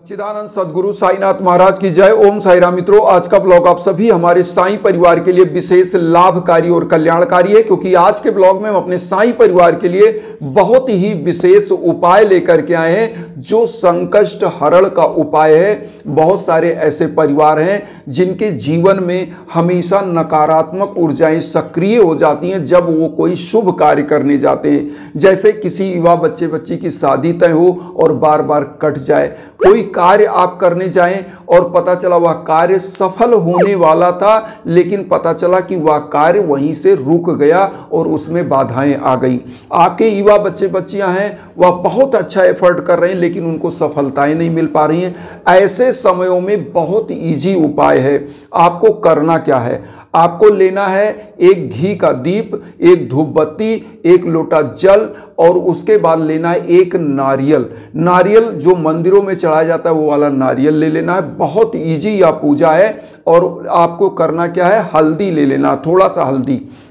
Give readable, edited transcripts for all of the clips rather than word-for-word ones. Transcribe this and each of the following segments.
सच्चिदानंद सदगुरु साईनाथ महाराज की जय। ओम साई राम। मित्रों, आज का ब्लॉग आप सभी हमारे साईं परिवार के लिए विशेष लाभकारी और कल्याणकारी है, क्योंकि आज के ब्लॉग में हम अपने साईं परिवार के लिए बहुत ही विशेष उपाय लेकर के आए हैं, जो संकष्ट हरण का उपाय है। बहुत सारे ऐसे परिवार हैं जिनके जीवन में हमेशा नकारात्मक ऊर्जाएं सक्रिय हो जाती हैं जब वो कोई शुभ कार्य करने जाते हैं। जैसे किसी युवा बच्ची की शादी तय हो और बार बार कट जाए, कोई कार्य आप करने जाएं और पता चला वह कार्य सफल होने वाला था, लेकिन पता चला कि वह कार्य वहीं से रुक गया और उसमें बाधाएं आ गई। आपके युवा बच्चियां हैं, वह बहुत अच्छा एफर्ट कर रहे हैं लेकिन उनको सफलताएं नहीं मिल पा रही हैं। ऐसे समयों में बहुत इजी उपाय है। आपको करना क्या है? आपको लेना है एक घी का दीप, एक धूप बत्ती, एक लोटा जल, और उसके बाद लेना है एक नारियल जो मंदिरों में चढ़ाया जाता है वो वाला नारियल ले लेना है। बहुत इजी यह पूजा है। और आपको करना क्या है? हल्दी ले लेना, थोड़ा सा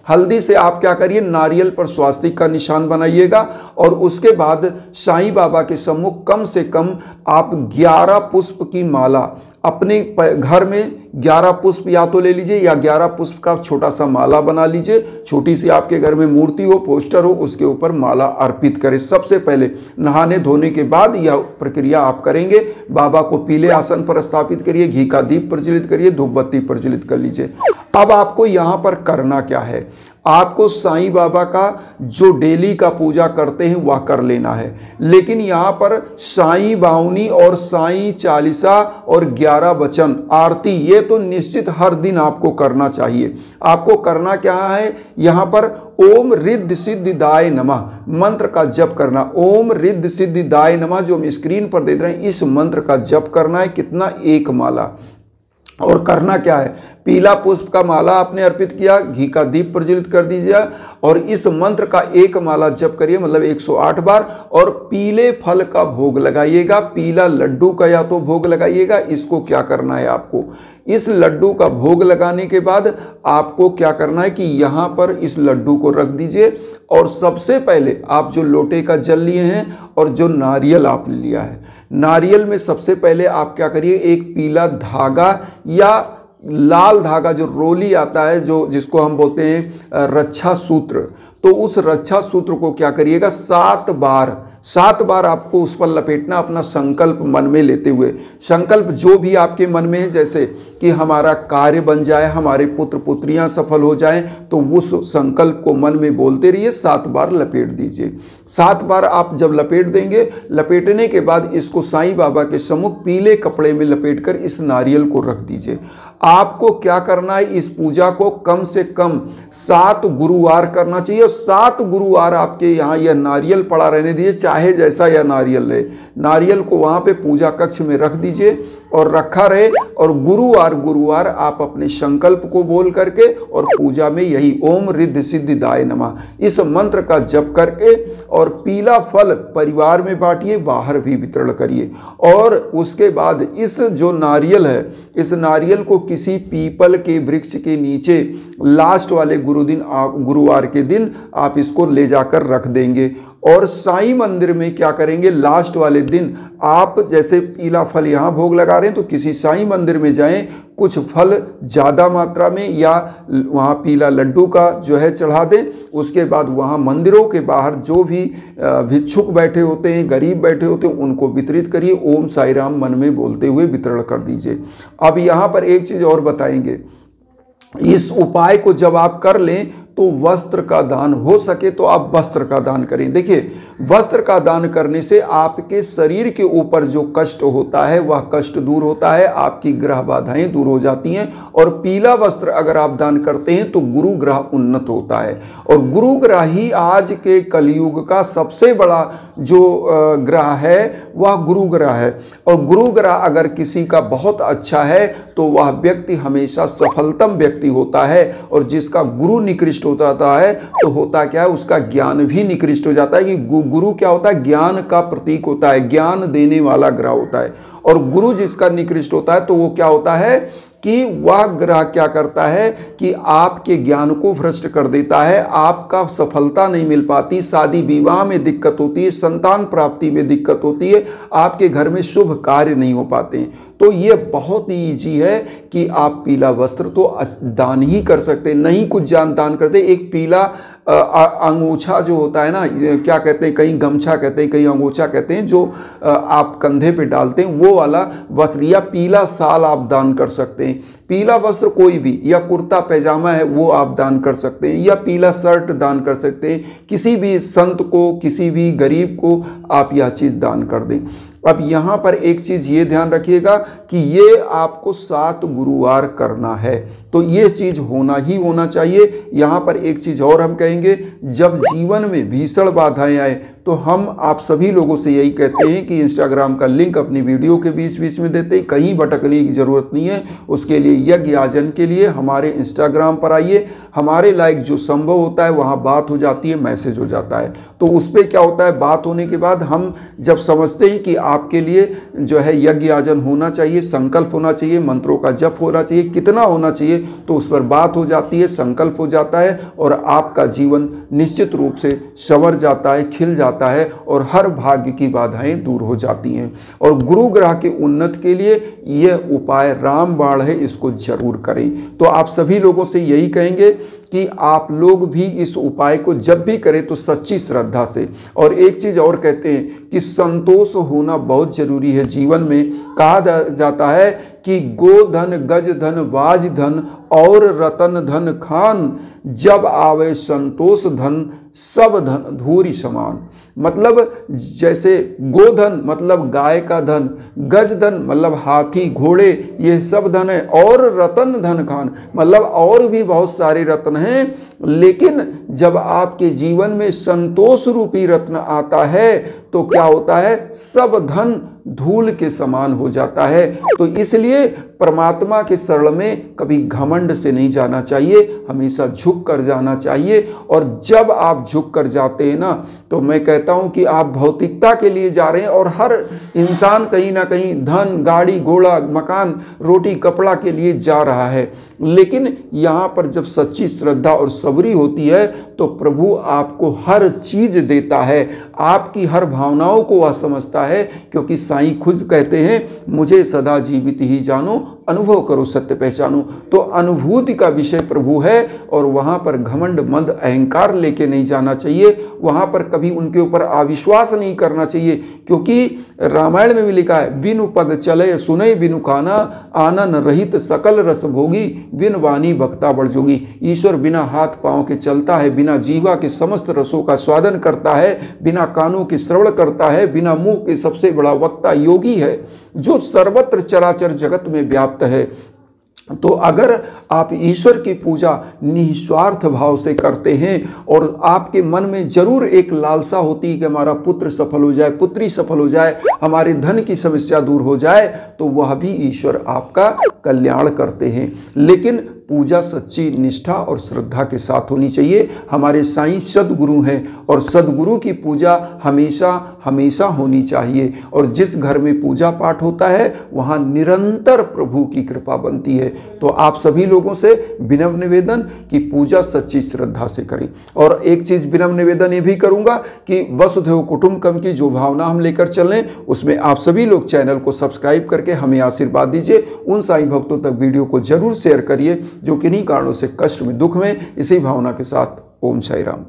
हल्दी से आप क्या करिए, नारियल पर स्वास्तिक का निशान बनाइएगा और उसके बाद साईं बाबा के सम्मुख कम से कम आप 11 पुष्प की माला अपने घर में 11 पुष्प या तो ले लीजिए या 11 पुष्प का छोटा सा माला बना लीजिए। छोटी सी आपके घर में मूर्ति हो, पोस्टर हो, उसके ऊपर माला अर्पित करें। सबसे पहले नहाने धोने के बाद यह प्रक्रिया आप करेंगे। बाबा को पीले आसन पर स्थापित करिए, घी का दीप प्रज्वलित करिए, धूप बत्ती प्रज्वलित कर लीजिए। अब आपको यहाँ पर करना क्या है? आपको साईं बाबा का जो डेली का पूजा करते हैं वह कर लेना है, लेकिन यहाँ पर साईं बावनी और साईं चालीसा और 11 वचन आरती, ये तो निश्चित हर दिन आपको करना चाहिए। आपको करना क्या है? यहाँ पर ओम रिद्धि सिद्धिदाय नमः मंत्र का जप करना। ओम रिद्धि सिद्धिदाय नमः जो हम स्क्रीन पर देख रहे हैं, इस मंत्र का जप करना है। कितना? एक माला। और करना क्या है? पीला पुष्प का माला आपने अर्पित किया, घी का दीप प्रज्वलित कर दीजिए और इस मंत्र का एक माला जप करिए, मतलब 108 बार। और पीले फल का भोग लगाइएगा, पीला लड्डू का या तो भोग लगाइएगा। इसको क्या करना है आपको? इस लड्डू का भोग लगाने के बाद आपको क्या करना है कि यहाँ पर इस लड्डू को रख दीजिए और सबसे पहले आप जो लोटे का जल लिए हैं और जो नारियल आपने लिया है, नारियल में सबसे पहले आप क्या करिए, एक पीला धागा या लाल धागा जो रोली आता है, जो जिसको हम बोलते हैं रक्षा सूत्र, तो उस रक्षा सूत्र को क्या करिएगा, 7 बार आपको उस पर लपेटना, अपना संकल्प मन में लेते हुए। संकल्प जो भी आपके मन में है, जैसे कि हमारा कार्य बन जाए, हमारे पुत्र पुत्रियां सफल हो जाएं, तो उस संकल्प को मन में बोलते रहिए। 7 बार लपेट दीजिए। 7 बार आप जब लपेट देंगे, लपेटने के बाद इसको साईं बाबा के सम्मुख पीले कपड़े में लपेटकर इस नारियल को रख दीजिए। आपको क्या करना है? इस पूजा को कम से कम 7 गुरुवार करना चाहिए। 7 गुरुवार आपके यहाँ यह नारियल पड़ा रहने दीजिए, चाहे जैसा यह नारियल है। नारियल को वहाँ पे पूजा कक्ष में रख दीजिए और रखा रहे। और गुरुवार आप अपने संकल्प को बोल करके और पूजा में यही ओम रिद्धि सिद्धिदाय नमः इस मंत्र का जप करके और पीला फल परिवार में बांटिए, बाहर भी वितरण करिए। और उसके बाद इस जो नारियल है, इस नारियल को किसी पीपल के वृक्ष के नीचे लास्ट वाले गुरुवार के दिन आप इसको ले जाकर रख देंगे। और साईं मंदिर में क्या करेंगे, लास्ट वाले दिन आप जैसे पीला फल यहाँ भोग लगा रहे हैं तो किसी साईं मंदिर में जाएं, कुछ फल ज़्यादा मात्रा में या वहाँ पीला लड्डू का जो है चढ़ा दें। उसके बाद वहाँ मंदिरों के बाहर जो भी भिक्षुक बैठे होते हैं, गरीब बैठे होते हैं, उनको वितरित करिए। ओम साई राम मन में बोलते हुए वितरण कर दीजिए। अब यहाँ पर एक चीज़ और बताएंगे, इस उपाय को जब आप कर लें तो वस्त्र का दान, हो सके तो आप वस्त्र का दान करें। देखिए, वस्त्र का दान करने से आपके शरीर के ऊपर जो कष्ट होता है वह कष्ट दूर होता है, आपकी ग्रह बाधाएं दूर हो जाती हैं। और पीला वस्त्र अगर आप दान करते हैं तो गुरु ग्रह उन्नत होता है। और गुरु ग्रह ही आज के कलयुग का सबसे बड़ा जो ग्रह है वह गुरु ग्रह है। और गुरु ग्रह अगर किसी का बहुत अच्छा है तो वह व्यक्ति हमेशा सफलतम व्यक्ति होता है। और जिसका गुरु निकृष्ट होता है तो होता क्या है, उसका ज्ञान भी निकृष्ट हो जाता है। कि गुरु क्या होता है? ज्ञान का प्रतीक होता है, ज्ञान देने वाला ग्रह होता है। और गुरु जिसका निकृष्ट होता है तो वो क्या होता है कि वह ग्रह क्या करता है कि आपके ज्ञान को भ्रष्ट कर देता है, आपका सफलता नहीं मिल पाती, शादी विवाह में दिक्कत होती है, संतान प्राप्ति में दिक्कत होती है, आपके घर में शुभ कार्य नहीं हो पाते हैं। तो ये बहुत ही ईजी है कि आप पीला वस्त्र तो दान ही कर सकते हैं, नहीं कुछ जान दान करते। एक पीला अंगोछा जो होता है ना, क्या कहते हैं, कहीं गमछा कहते हैं, कहीं अंगोछा कहते हैं, जो आप कंधे पे डालते हैं, वो वाला वस्त्र या पीला साल आप दान कर सकते हैं। पीला वस्त्र कोई भी, या कुर्ता पैजामा है वो आप दान कर सकते हैं, या पीला शर्ट दान कर सकते हैं। किसी भी संत को, किसी भी गरीब को आप यह चीज़ दान कर दें। अब यहाँ पर एक चीज़ ये ध्यान रखिएगा कि ये आपको 7 गुरुवार करना है, तो ये चीज़ होना ही होना चाहिए। यहाँ पर एक चीज़ और हम कहेंगे, जब जीवन में भीषण बाधाएं आए तो हम आप सभी लोगों से यही कहते हैं कि इंस्टाग्राम का लिंक अपनी वीडियो के बीच बीच में देते हैं, कहीं भटकने की ज़रूरत नहीं है। उसके लिए यज्ञ आयोजन के लिए हमारे इंस्टाग्राम पर आइए, हमारे लायक जो संभव होता है वहाँ बात हो जाती है, मैसेज हो जाता है। तो उस पर क्या होता है, बात होने के बाद हम जब समझते हैं कि आपके लिए जो है यज्ञ आयोजन होना चाहिए, संकल्प होना चाहिए, मंत्रों का जप होना चाहिए, कितना होना चाहिए, तो उस पर बात हो जाती है, संकल्प हो जाता है और आपका जीवन निश्चित रूप से संवर जाता है, खिल जाता है और हर भाग्य की बाधाएं दूर हो जाती हैं। और गुरु ग्रह के उन्नति के लिए यह उपाय रामबाण है, इसको जरूर करें। तो आप सभी लोगों से यही कहेंगे कि आप लोग भी इस उपाय को जब भी करें तो सच्ची श्रद्धा से। और एक चीज़ और कहते हैं कि संतोष होना बहुत जरूरी है जीवन में। कहा जाता है कि गोधन गज धन वाज धन और रतन धन खान, जब आवे संतोष धन सब धन धूरी समान। मतलब जैसे गोधन मतलब गाय का धन, गज धन मतलब हाथी घोड़े, ये सब धन है, और रतन धन खान मतलब और भी बहुत सारे रत्न हैं, लेकिन जब आपके जीवन में संतोष रूपी रत्न आता है तो क्या होता है, सब धन धूल के समान हो जाता है। तो इसलिए परमात्मा के शरण में कभी घमंड से नहीं जाना चाहिए, हमेशा झुक कर जाना चाहिए। और जब आप झुक कर जाते हैं ना, तो मैं कहता हूं कि आप भौतिकता के लिए जा रहे हैं। और हर इंसान कहीं ना कहीं धन, गाड़ी घोड़ा, मकान, रोटी कपड़ा के लिए जा रहा है, लेकिन यहाँ पर जब सच्ची श्रद्धा और सबरी होती है तो प्रभु आपको हर चीज देता है, आपकी हर भावनाओं को वह समझता है। क्योंकि साईं खुद कहते हैं, मुझे सदा जीवित ही जानो, अनुभव करो सत्य पहचानो। तो अनुभूति का विषय प्रभु है और वहाँ पर घमंड मद अहंकार लेके नहीं जाना चाहिए, वहाँ पर कभी उनके ऊपर अविश्वास नहीं करना चाहिए। क्योंकि रामायण में भी लिखा है, बिनु पग चले सुने बिनु खाना, आनन रहित सकल रस भोगी, बिन वाणी बक्ता बढ़ जोगी। ईश्वर बिना हाथ पांव के चलता है, बिना जीवा के समस्त रसों का स्वादन करता है, बिना कानों के श्रवण करता है, बिना मुंह के सबसे बड़ा वक्ता योगी है, जो सर्वत्र चराचर जगत में व्याप्त है। तो अगर आप ईश्वर की पूजा निस्वार्थ भाव से करते हैं और आपके मन में जरूर एक लालसा होती है कि हमारा पुत्र सफल हो जाए, पुत्री सफल हो जाए, हमारे धन की समस्या दूर हो जाए, तो वह भी ईश्वर आपका कल्याण करते हैं। लेकिन पूजा सच्ची निष्ठा और श्रद्धा के साथ होनी चाहिए। हमारे साईं सदगुरु हैं और सदगुरु की पूजा हमेशा हमेशा होनी चाहिए। और जिस घर में पूजा पाठ होता है वहाँ निरंतर प्रभु की कृपा बनती है। तो आप सभी लोगों से विनम्र निवेदन कि पूजा सच्ची श्रद्धा से करें। और एक चीज़ विनम्र निवेदन ये भी करूँगा कि वसुधैव कुटुंबकम की जो भावना हम लेकर चलें, उसमें आप सभी लोग चैनल को सब्सक्राइब करके हमें आशीर्वाद दीजिए। उन साईं भक्तों तक वीडियो को जरूर शेयर करिए जो किन्हीं कारणों से कष्ट में, दुख में। इसी भावना के साथ ओम साई राम।